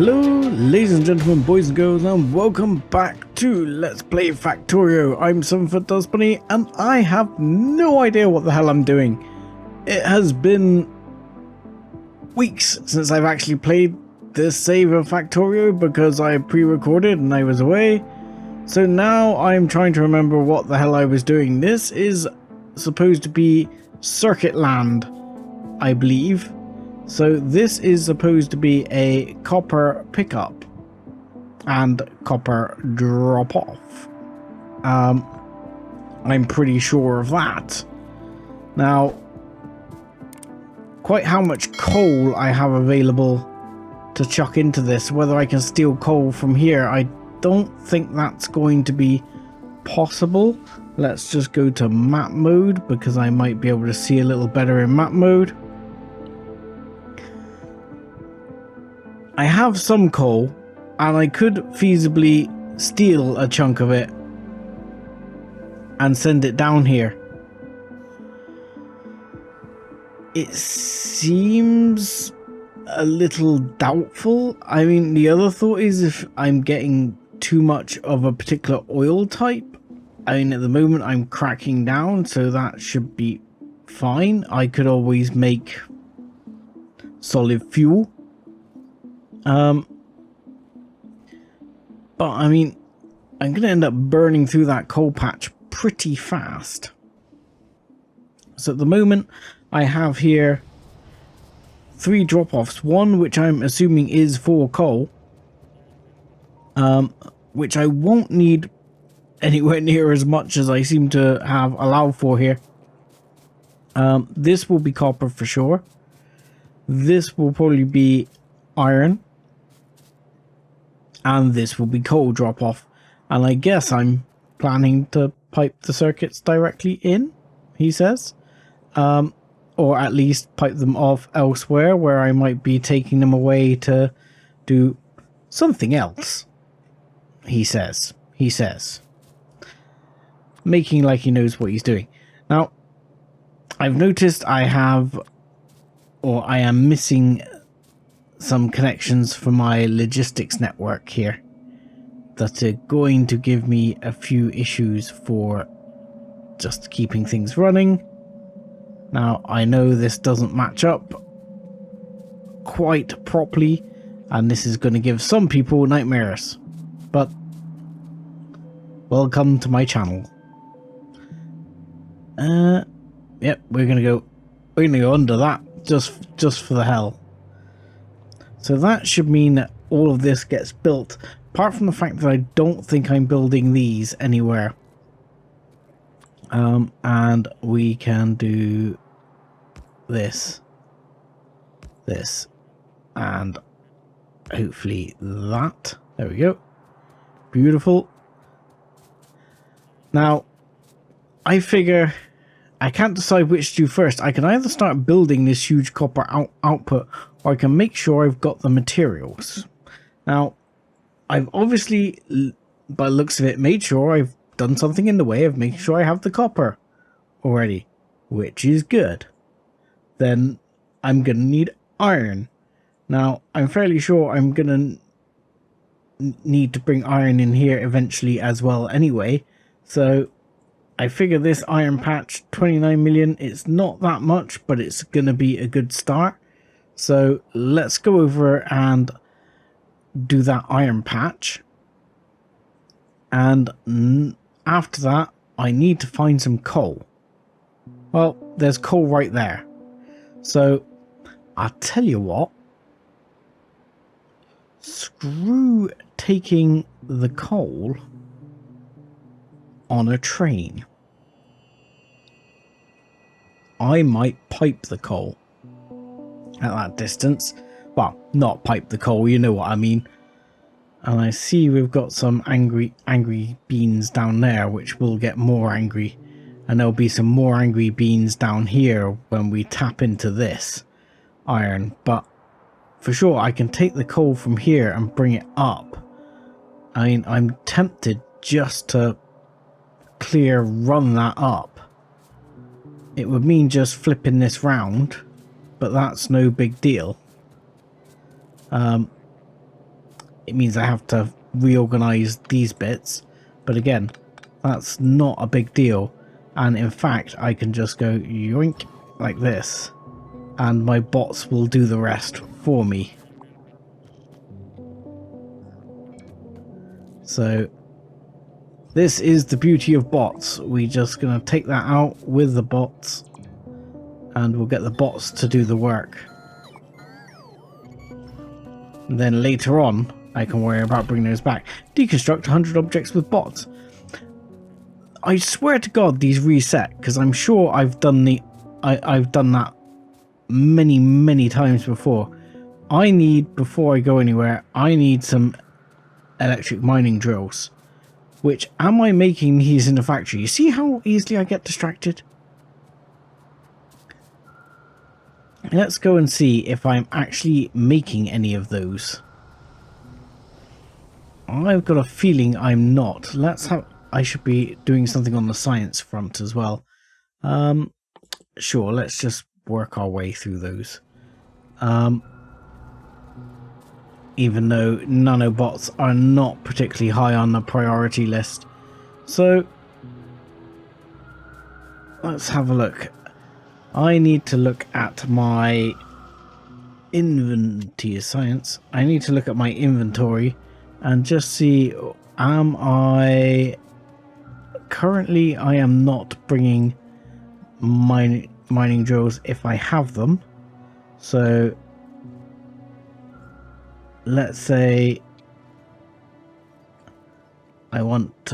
Hello, ladies and gentlemen, boys and girls, and welcome back to Let's Play Factorio. I'm 7foot and I have no idea what the hell I'm doing. It has been weeks since I've actually played this save of Factorio because I pre-recorded and I was away. So now I'm trying to remember what the hell I was doing. This is supposed to be Circuit Land, I believe. So this is supposed to be a copper pickup and copper drop off. I'm pretty sure of that. Now, quite how much coal I have available to chuck into this, whether I can steal coal from here, I don't think that's going to be possible. Let's just go to map mode because I might be able to see a little better in map mode. I have some coal, and I could feasibly steal a chunk of it and send it down here. It seems a little doubtful. I mean, the other thought is if I'm getting too much of a particular oil type. I mean, at the moment I'm cracking down, so that should be fine. I could always make solid fuel. But I mean, I'm going to end up burning through that coal patch pretty fast. So at the moment, I have here 3 drop-offs. One, which I'm assuming is for coal, which I won't need anywhere near as much as I seem to have allowed for here. This will be copper for sure. This will probably be iron. And this will be coal drop off. And I guess I'm planning to pipe the circuits directly in, he says. Or at least pipe them off elsewhere where I might be taking them away to do something else. He says. Making like he knows what he's doing. Now, I've noticed I am missing some connections for my logistics network here that are going to give me a few issues for just keeping things running. Now, I know this doesn't match up quite properly, and this is going to give some people nightmares, but welcome to my channel. Yep, we're gonna go under that just for the hell. So that should mean that all of this gets built, apart from the fact that I don't think I'm building these anywhere. And we can do this, and hopefully that. There we go. Beautiful. Now, I figure I can't decide which to do first. I can either start building this huge copper output, or I can make sure I've got the materials. Now, I've obviously, by the looks of it, made sure I've done something in the way of making sure I have the copper already, which is good. Then I'm going to need iron. Now, I'm fairly sure I'm going to need to bring iron in here eventually as well anyway. So I figure this iron patch, 29 million, it's not that much, but it's going to be a good start. So let's go over and do that iron patch. And after that, I need to find some coal. Well, there's coal right there. So I'll tell you what. Screw taking the coal on a train. I might pipe the coal at that distance. Well, not pipe the coal, you know what I mean. And I see we've got some angry beans down there, which will get more angry. And there'll be some more angry beans down here when we tap into this iron. But for sure, I can take the coal from here and bring it up. I mean, I'm tempted just to run that up. It would mean just flipping this round, but that's no big deal. it means I have to reorganize these bits. But again, that's not a big deal. And in fact, I can just go yoink like this, and my bots will do the rest for me. So this is the beauty of bots. We're just going to take that out with the bots, and we'll get the bots to do the work. And then later on, I can worry about bringing those back. Deconstruct 100 objects with bots. I swear to God these reset, because I'm sure I've done that many times before. I need, before I go anywhere, I need some electric mining drills. Which, am I making these in the factory? You see how easily I get distracted? Let's go and see if I'm actually making any of those. I've got a feeling I'm not. I should be doing something on the science front as well. Sure, let's just work our way through those. Even though nanobots are not particularly high on the priority list. So, let's have a look. I need to look at my inventory science. I need to look at my inventory and just see, am I... Currently, I am not bringing mining drills if I have them. So, let's say I want,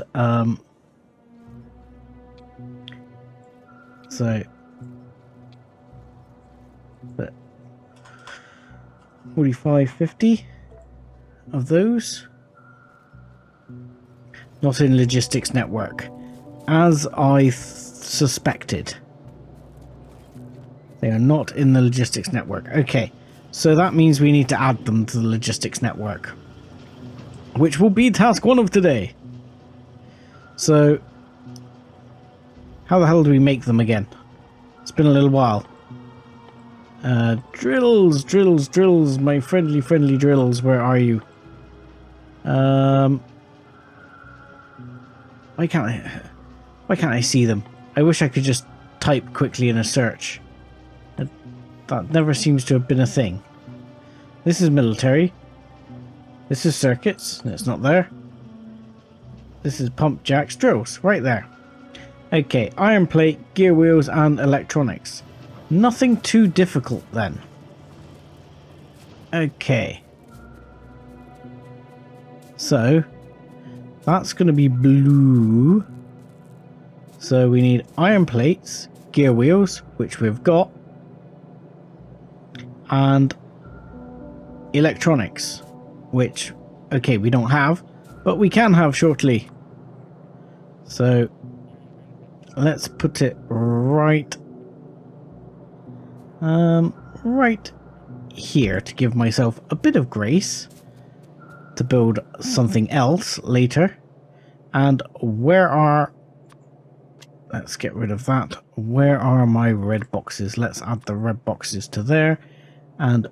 so, 45, 50 of those. Not in logistics network. As I suspected. They are not in the logistics network. Okay, so that means we need to add them to the logistics network, which will be task 1 of today. So, how the hell do we make them again? It's been a little while. Drills, my friendly drills, where are you? Why can't I see them? I wish I could just type quickly in a search. That never seems to have been a thing. This is military. This is circuits. It's not there. This is pump jacks, drills, right there. Okay, iron plate, gear wheels, and electronics. Nothing too difficult then. Okay. So, that's going to be blue. So we need iron plates, gear wheels, which we've got, and electronics, which, okay, we don't have, but we can have shortly. So let's put it right here to give myself a bit of grace to build something else later. And where are... Let's get rid of that. Where are my red boxes? Let's add the red boxes to there. And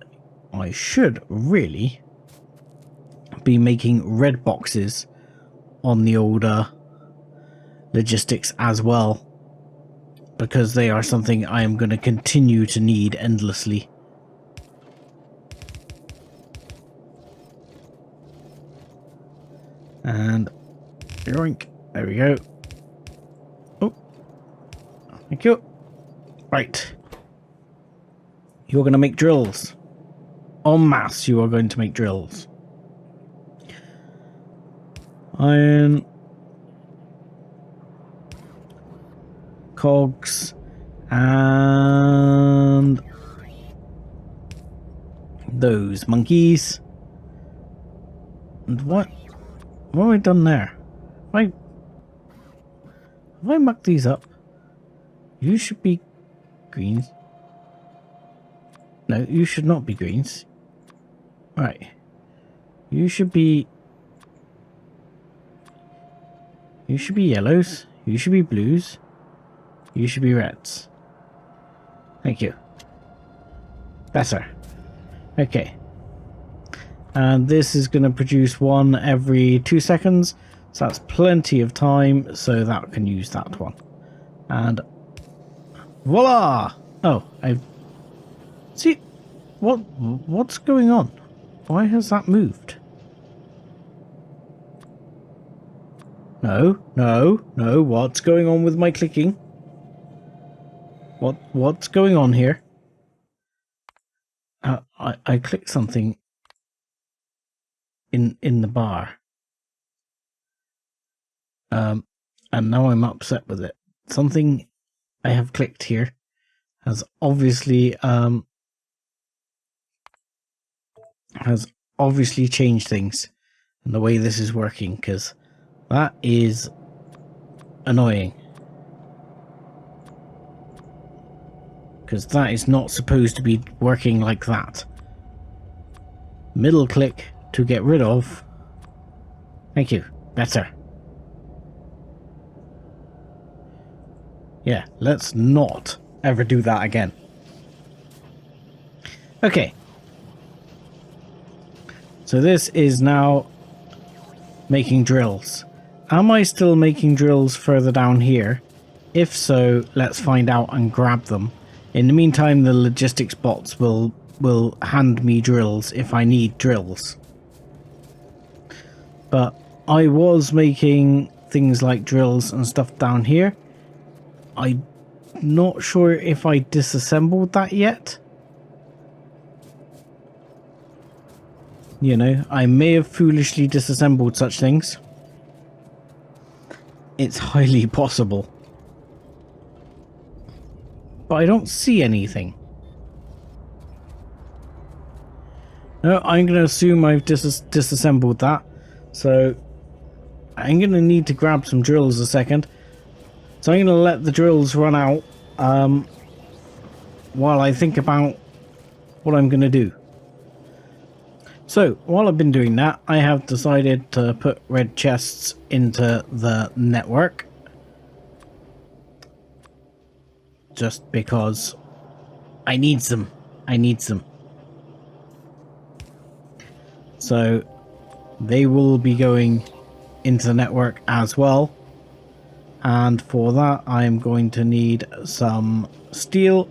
I should really be making red boxes on the older logistics as well, because they are something I am going to continue to need endlessly. And yoink, there we go. Oh, thank you. Right, you're going to make drills en masse. You are going to make drills. Iron, cogs, and those monkeys. And what have I done there? Have I mucked these up? You should be greens. No, you should not be greens. Right. You should be yellows. You should be blues. You should be reds. Thank you. Better. Okay. And this is going to produce one every 2 seconds. So that's plenty of time, so that can use that one. And voila! Oh, I see. What's going on? Why has that moved? No, no, no. What's going on with my clicking? What's going on here? I clicked something in the bar. And now I'm upset with it. Something I have clicked here has obviously changed things and the way this is working, because that is annoying. Because that is not supposed to be working like that. Middle click to get rid of. Thank you. Better. Yeah, let's not ever do that again. Okay. So this is now making drills. Am I still making drills further down here? If so, let's find out and grab them. In the meantime, the logistics bots will hand me drills if I need drills. But I was making things like drills and stuff down here. I'm not sure if I disassembled that yet. You know, I may have foolishly disassembled such things. It's highly possible. But I don't see anything. No, I'm going to assume I've disassembled that. So I'm going to need to grab some drills a second. So I'm going to let the drills run out while I think about what I'm going to do. So while I've been doing that, I have decided to put red chests into the network. Just because I need them. I need them. So they will be going into the network as well. And for that, I'm going to need some steel,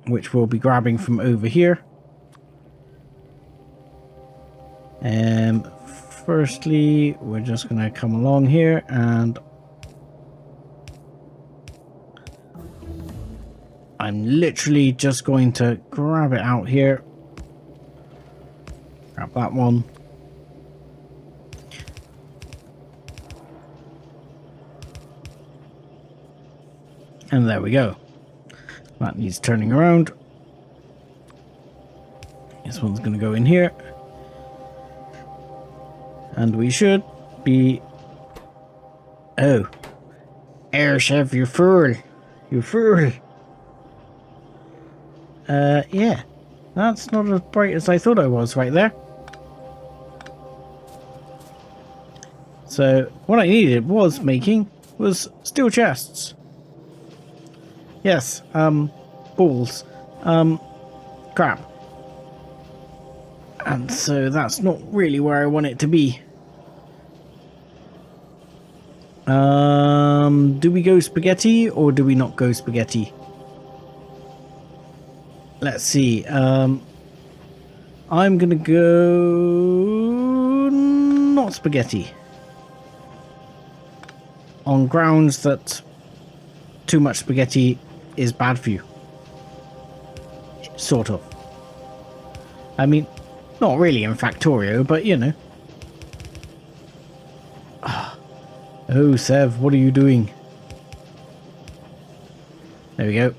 which we'll be grabbing from over here. Firstly, we're just going to come along here and I'm literally just going to grab it out here. Grab that one. And there we go. That needs turning around. This one's going to go in here. And we should be... Oh. Air chef, you fool. You fool. Yeah. That's not as bright as I thought I was right there. So, what I needed was steel chests. Yes, balls. Crap. And so that's not really where I want it to be. Do we go spaghetti or do we not go spaghetti? Let's see. I'm gonna go not spaghetti. On grounds that too much spaghetti is bad for you. Sort of. I mean, not really in Factorio, but you know. Oh, Sev, what are you doing? There we go.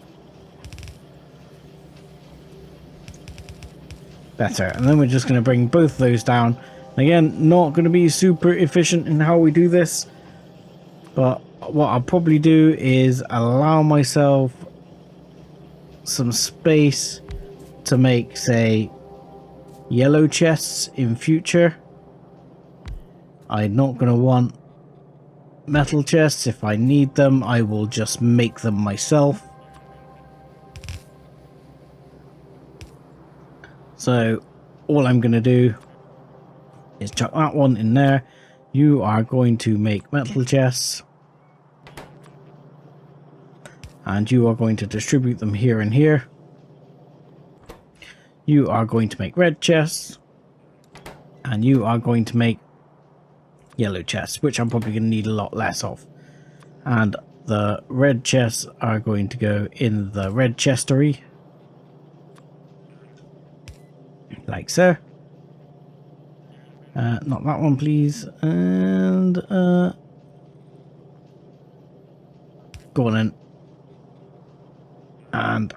Better. And then we're just going to bring both of those down. Again, not going to be super efficient in how we do this. But what I'll probably do is allow myself some space to make, say, yellow chests in future. I'm not going to want metal chests. If I need them, I will just make them myself. So all I'm going to do is chuck that one in there. You are going to make metal chests. And you are going to distribute them here and here. You are going to make red chests. And you are going to make yellow chests, which I'm probably going to need a lot less of. And the red chests are going to go in the red chestery. Like so. Not that one, please. And go on in. And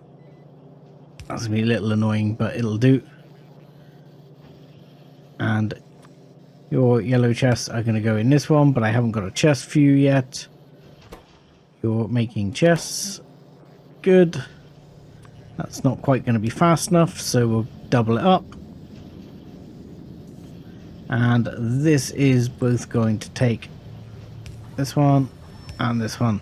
that's going to be a little annoying, but it'll do. And your yellow chests are going to go in this one, but I haven't got a chest for you yet. You're making chests. Good. That's not quite going to be fast enough, so we'll double it up. And this is both going to take this one and this one.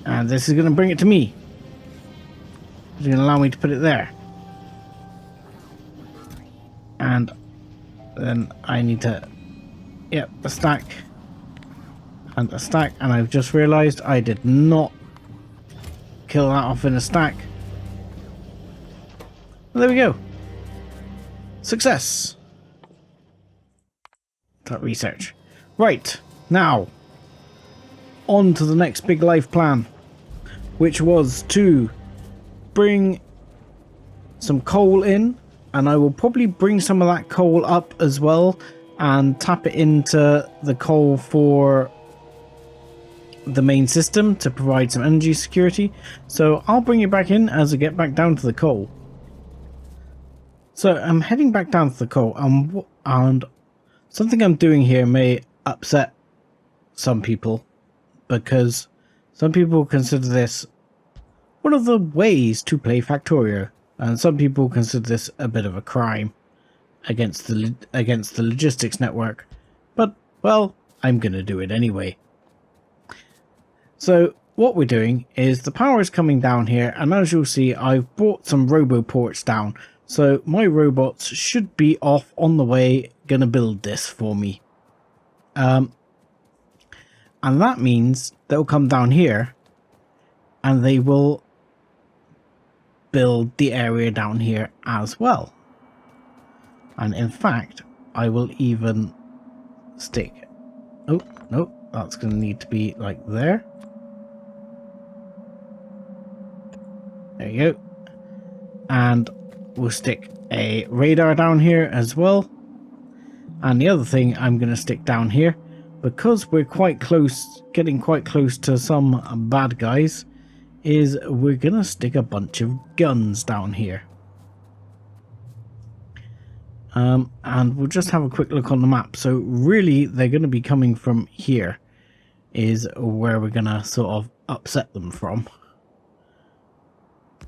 And this is going to bring it to me. It's going to allow me to put it there. And then I need to, yep, a stack and a stack. And I've just realized I did not kill that off in a stack. Well, there we go. Success. That research. Right, now on to the next big life plan, which was to bring some coal in, and I will probably bring some of that coal up as well and tap it into the coal for the main system to provide some energy security. So I'll bring it back in as I get back down to the coal. So I'm heading back down to the coal, and something I'm doing here may upset some people, because some people consider this one of the ways to play Factorio, and some people consider this a bit of a crime against the logistics network. But, well, I'm going to do it anyway. So what we're doing is the power is coming down here, and as you'll see, I've brought some roboports down. So my robots should be off on the way, going to build this for me. And that means they'll come down here and they will build the area down here as well. And in fact, I will even stick... Oh, no, that's going to need to be like there. There you go. And we'll stick a radar down here as well. And the other thing I'm going to stick down here, because we're quite close, getting quite close to some bad guys, is we're going to stick a bunch of guns down here. And we'll just have a quick look on the map. So really, they're going to be coming from here, is where we're going to sort of upset them from.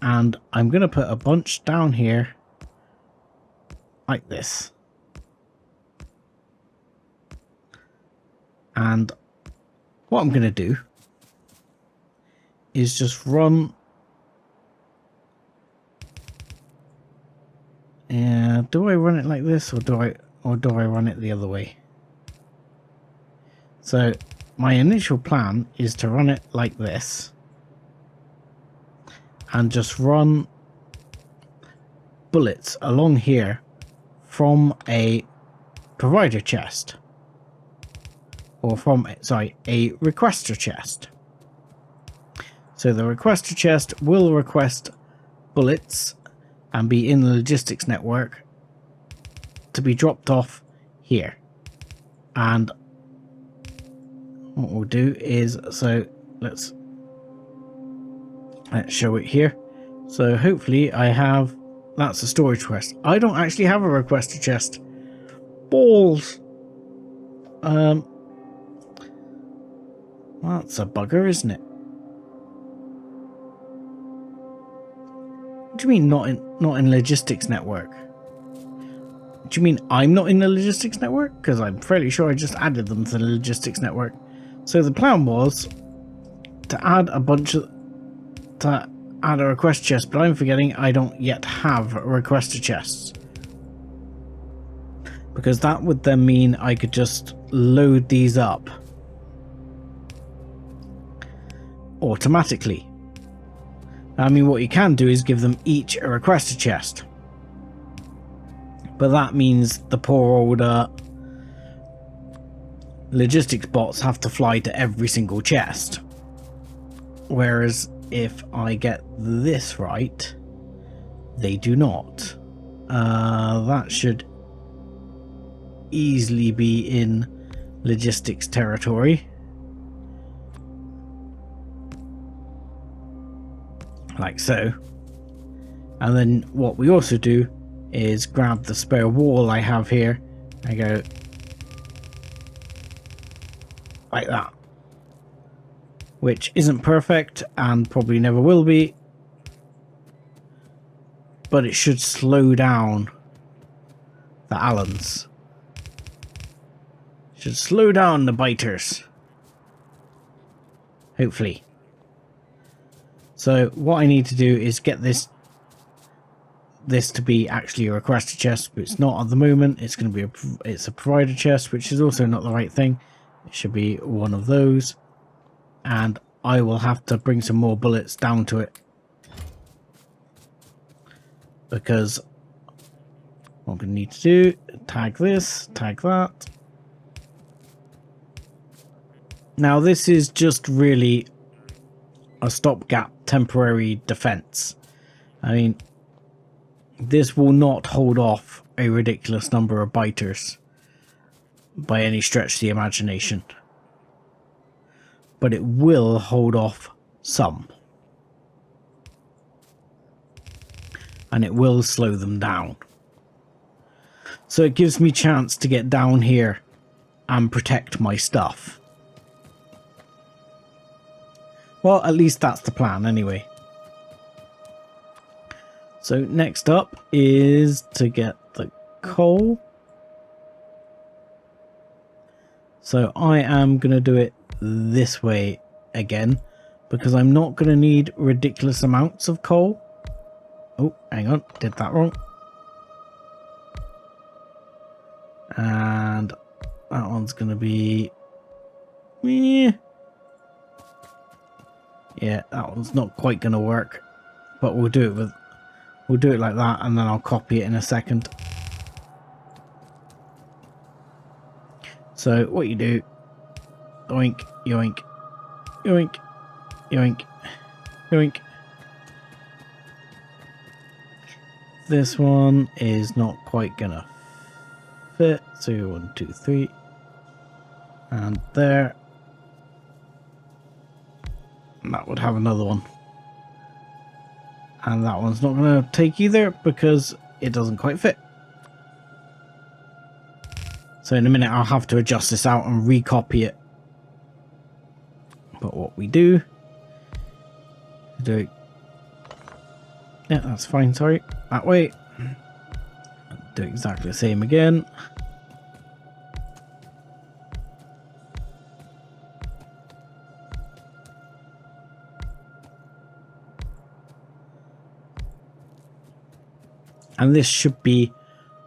And I'm going to put a bunch down here, like this. And what I'm going to do is just run... do I run it like this, or do I run it the other way? So my initial plan is to run it like this, and just run bullets along here from a provider chest, or from, sorry, a requester chest. So the requester chest will request bullets and be in the logistics network to be dropped off here. And what we'll do is, so let's show it here. So hopefully I have, that's a storage chest. I don't actually have a requester chest. Balls. That's a bugger, isn't it? What do you mean not in logistics network? Do you mean I'm not in the logistics network? Because I'm fairly sure I just added them to the logistics network. So the plan was to add a bunch of... to add a request chest, but I'm forgetting I don't yet have a requester chest. Because that would then mean I could just load these up automatically. I mean, what you can do is give them each a requester chest. But that means the poor old logistics bots have to fly to every single chest. Whereas if I get this right, they do not. That should easily be in logistics territory. Like so. And then what we also do is grab the spare wall I have here and go like that, which isn't perfect and probably never will be, but it should slow down the Allens. Should slow down the biters, hopefully. So what I need to do is get this to be actually a requester chest, but it's not at the moment. It's going to be it's a provider chest, which is also not the right thing. It should be one of those, and I will have to bring some more bullets down to it, because what I'm going to need to do, tag this, tag that. Now this is just really a stopgap temporary defense. I mean, this will not hold off a ridiculous number of biters by any stretch of the imagination, but it will hold off some, and it will slow them down. So it gives me chance to get down here and protect my stuff. Well, at least that's the plan anyway. So next up is to get the coal. So I am going to do it this way again, because I'm not going to need ridiculous amounts of coal. Oh, hang on, did that wrong. And that one's going to be... yeah, that one's not quite going to work, but we'll do it like that, and then I'll copy it in a second. So what you do, yoink, yoink, yoink, yoink, yoink. This one is not quite gonna fit, so 1, 2, 3, and there. And that would have another one. And that one's not going to take either because it doesn't quite fit. So in a minute I'll have to adjust this out and recopy it. But what we do it. Yeah, that's fine, sorry. That way. Do exactly the same again. And this should be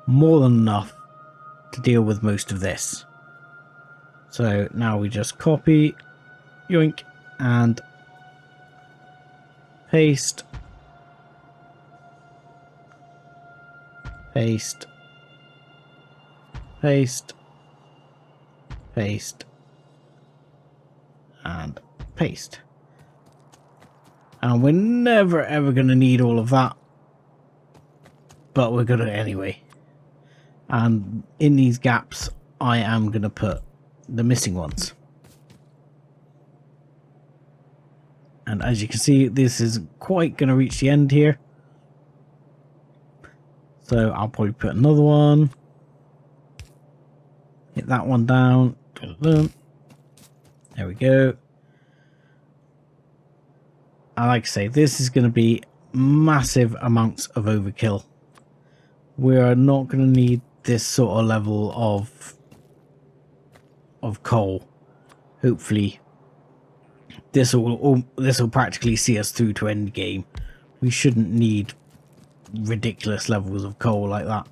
more than enough to deal with most of this. So now we just copy, yoink, and paste, paste, paste, paste, and paste. And we're never ever going to need all of that, but we're going to anyway. And in these gaps, I am going to put the missing ones. And as you can see, this isn't quite going to reach the end here. So I'll probably put another one. Hit that one down. There we go. And like I say, this is going to be massive amounts of overkill. We are not going to need this sort of level of coal. Hopefully, this will practically see us through to end game we shouldn't need ridiculous levels of coal like that.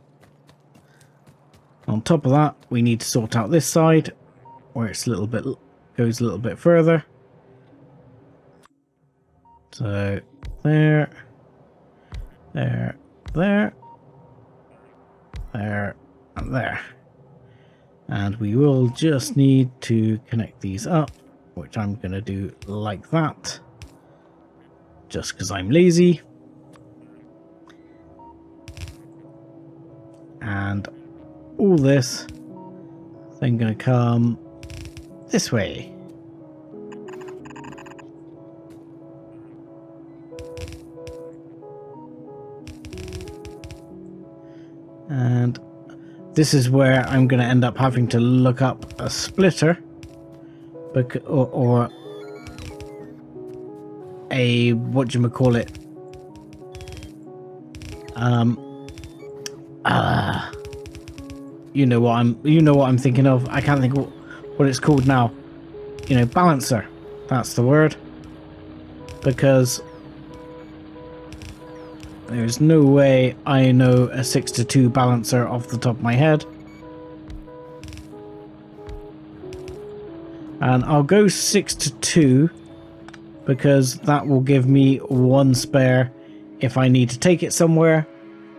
On top of that, we need to sort out this side where it's a little bit goes a little bit further. So there, there, there, there, and there. And we will just need to connect these up, which I'm going to do like that, just because I'm lazy. And all this then going to come this way. And this is where I'm going to end up having to look up a splitter, or a whatchamacallit, you know what I'm thinking of. I can't think what it's called now. You know, balancer. That's the word. Because there's no way I know a 6-to-2 balancer off the top of my head. And I'll go 6-to-2 because that will give me one spare if I need to take it somewhere,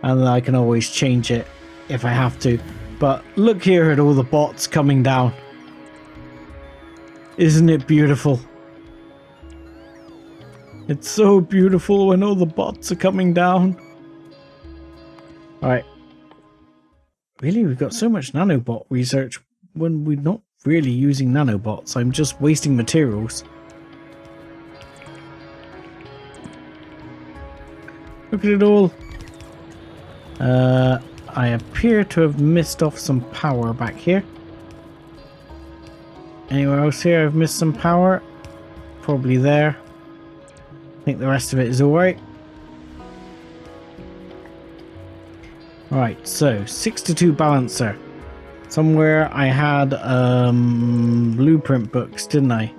and then I can always change it if I have to. But look here at all the bots coming down. Isn't it beautiful? It's so beautiful when all the bots are coming down. Alright. Really, we've got so much nanobot research when we're not really using nanobots. I'm just wasting materials. Look at it all. I appear to have missed off some power back here. Anywhere else here I've missed some power? Probably there. I think the rest of it is alright. Right, so 6-to-2 balancer. Somewhere I had blueprint books, didn't I?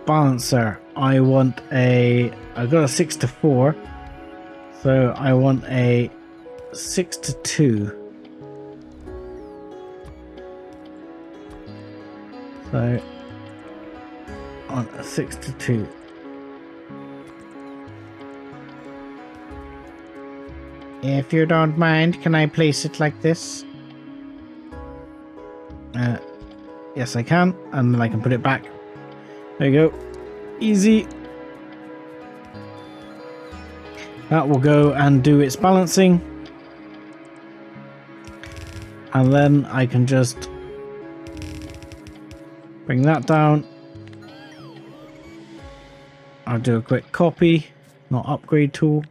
Balancer. I got a 6-to-4. So I want a 6-to-2. So on a 6-to-2. If you don't mind, can I place it like this? Yes, I can, and then I can put it back. There you go. Easy. That will go and do its balancing. And then I can just bring that down. I'll do a quick copy, not upgrade tool.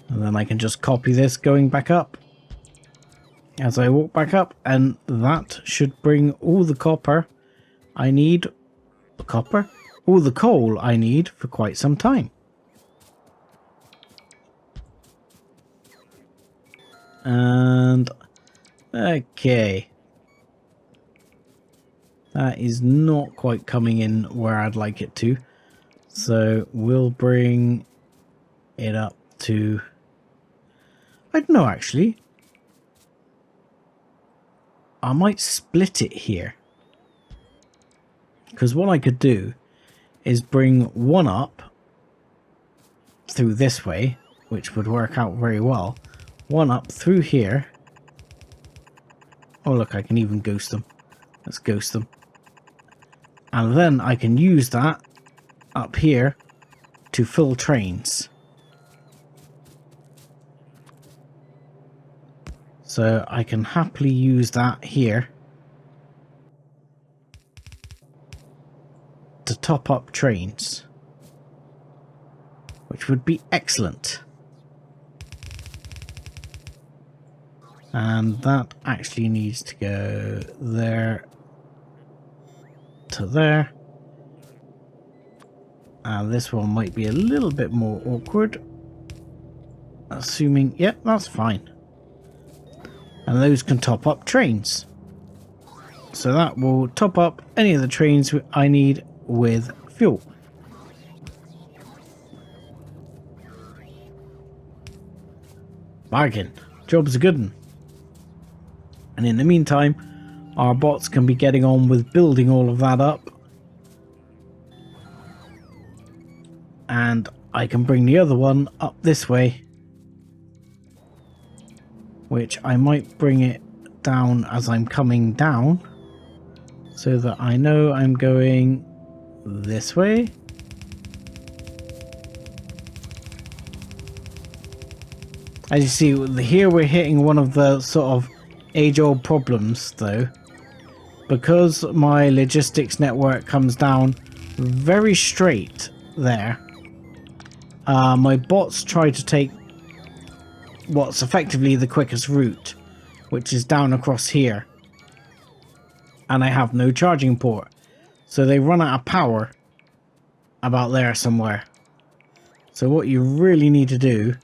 And then I can just copy this going back up as I walk back up, and that should bring all the copper I need. All the coal I need for quite some time. And okay, that is not quite coming in where I'd like it to, so we'll bring it up to, I don't know actually, I might split it here, because what I could do is bring one up through this way, which would work out very well. One up through here. Oh look, I can even ghost them. Let's ghost them. And then I can use that up here to fill trains. So I can happily use that here to top up trains, which would be excellent. And that actually needs to go there to there. And this one might be a little bit more awkward, assuming, yep, that's fine. And those can top up trains. So that will top up any of the trains I need with fuel. Bargain. Job's a good one. And in the meantime, our bots can be getting on with building all of that up. And I can bring the other one up this way. Which I might bring it down as I'm coming down. So that I know I'm going this way. As you see, here we're hitting one of the sort of age-old problems, though. Because my logistics network comes down very straight there, my bots try to take what's effectively the quickest route, which is down across here. And I have no charging port. So they run out of power about there somewhere. So what you really need to do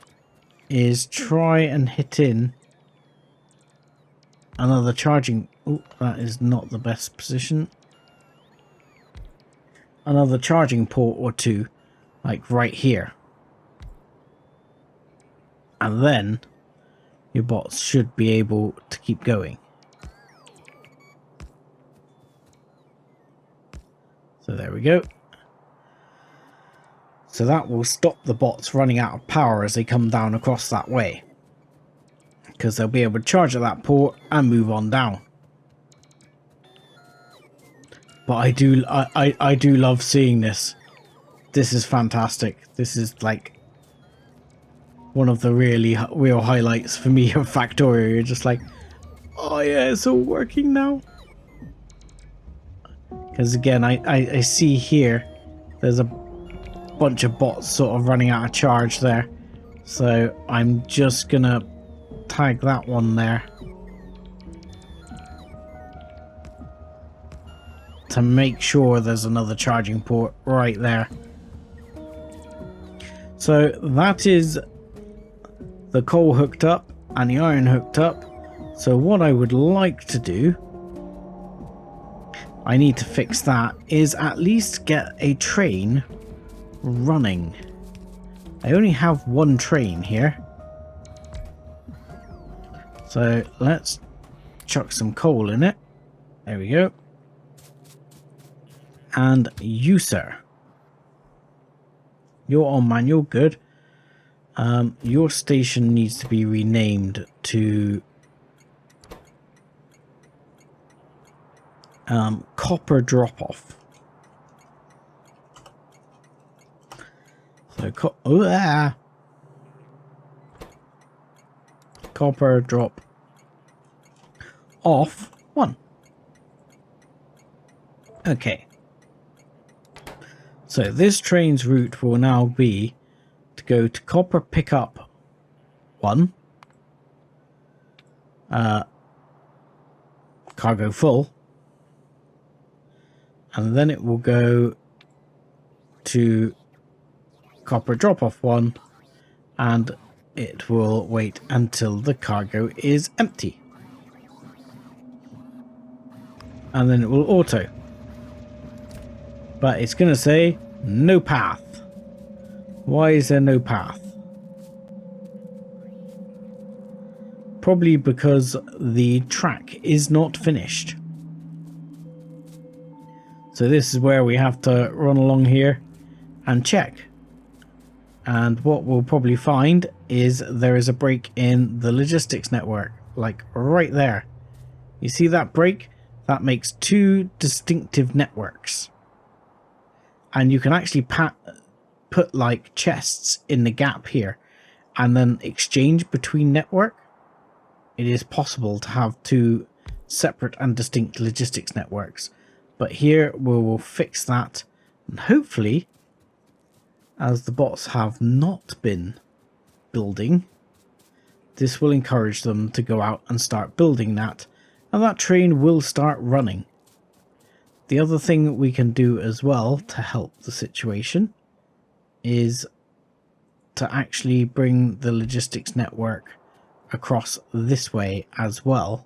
is try and hit in another charging... Oh, that is not the best position. Another charging port or two, like right here. And then your bots should be able to keep going. So there we go. So that will stop the bots running out of power as they come down across that way. Because they'll be able to charge at that port and move on down. But I do love seeing this. This is fantastic. This is like one of the real highlights for me of Factorio. You're just like, oh yeah, it's all working now. Because again, I see here, there's a bunch of bots sort of running out of charge there. So I'm just gonna tag that one there. To make sure there's another charging port right there. So that is the coal hooked up and the iron hooked up. So what I would like to do, I need to fix that, is at least get a train running. I only have one train here. So let's chuck some coal in it. There we go. And you, sir. You're on manual, good. Your station needs to be renamed to copper drop-off. So copper drop off 1. Okay. So this train's route will now be to go to copper pickup 1, cargo full, and then it will go to copper drop off 1, and it will wait until the cargo is empty, and then it will auto. But it's going to say no path. Why is there no path? Probably because the track is not finished. So this is where we have to run along here and check. And what we'll probably find is there is a break in the logistics network, like right there. You see that break? That makes 2 distinctive networks. And you can actually put like chests in the gap here and then exchange between network. It is possible to have 2 separate and distinct logistics networks. But here we will fix that, and hopefully, as the bots have not been building, this will encourage them to go out and start building that, and that train will start running. The other thing we can do as well to help the situation is to actually bring the logistics network across this way as well.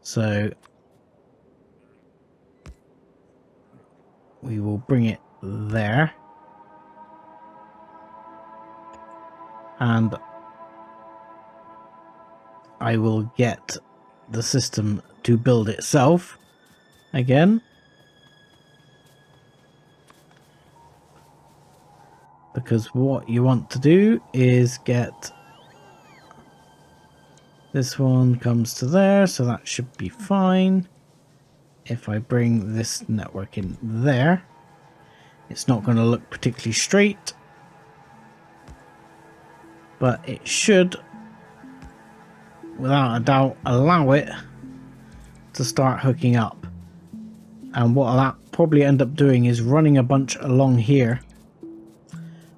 So we will bring it there. and I will get the system to build itself again. Because what you want to do is get this one comes to there, so that should be fine. If I bring this network in there, it's not going to look particularly straight, but it should, without a doubt, allow it to start hooking up. And what I'll probably end up doing is running a bunch along here,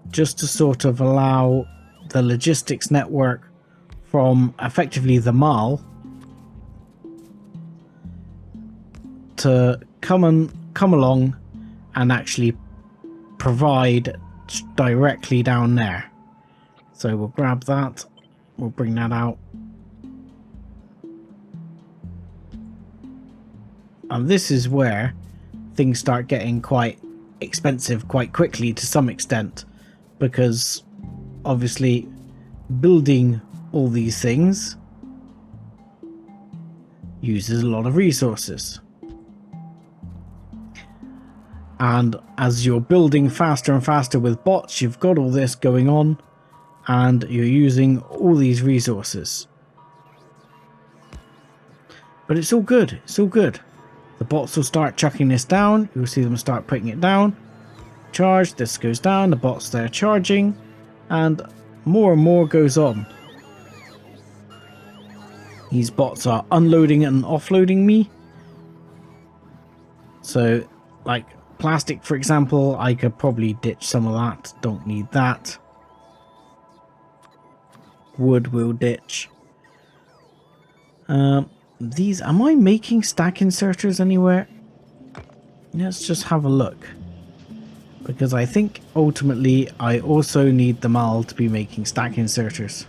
just to sort of allow the logistics network from effectively the mall to come along and actually provide directly down there. So we'll grab that, we'll bring that out, and this is where things start getting quite expensive quite quickly to some extent, because obviously building all these things uses a lot of resources. And as you're building faster and faster with bots, you've got all this going on and you're using all these resources. But it's all good, it's all good. The bots will start chucking this down, you'll see them start putting it down. Charge, this goes down, the bots there charging, and more goes on. These bots are unloading and offloading me. So, like plastic, for example, I could probably ditch some of that. Don't need that. Wood will ditch. These, am I making stack inserters anywhere? Let's just have a look. Because I think ultimately I also need the mall to be making stack inserters.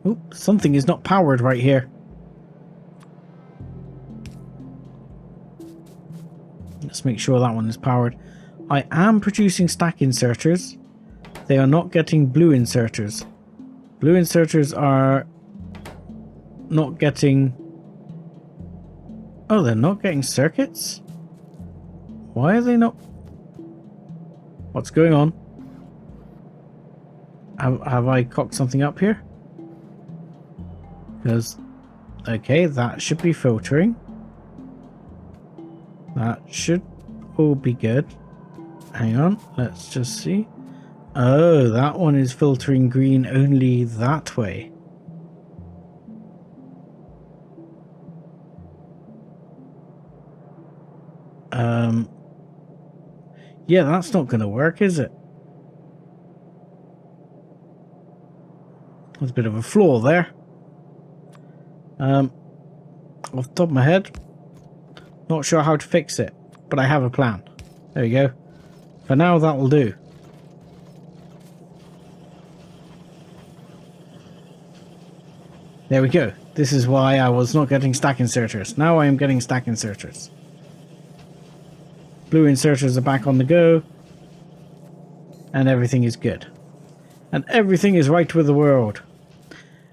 Oop, something is not powered right here. Let's make sure that one is powered. I am producing stack inserters. They are not getting blue inserters. Blue inserters are not getting... Oh, they're not getting circuits? Why are they not? What's going on? Have I cocked something up here? Because, okay, that should be filtering. That should all be good. Hang on, let's just see. Oh, that one is filtering green only that way. Yeah, that's not going to work, is it? There's a bit of a flaw there. Off the top of my head, not sure how to fix it, but I have a plan. There you go. For now, that will do. There we go. This is why I was not getting stack inserters. Now I am getting stack inserters. Blue inserters are back on the go. And everything is good. And everything is right with the world.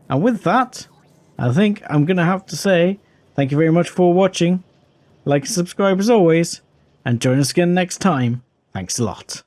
And with that, I think I'm going to have to say thank you very much for watching. Like and subscribe as always. And join us again next time. Thanks a lot.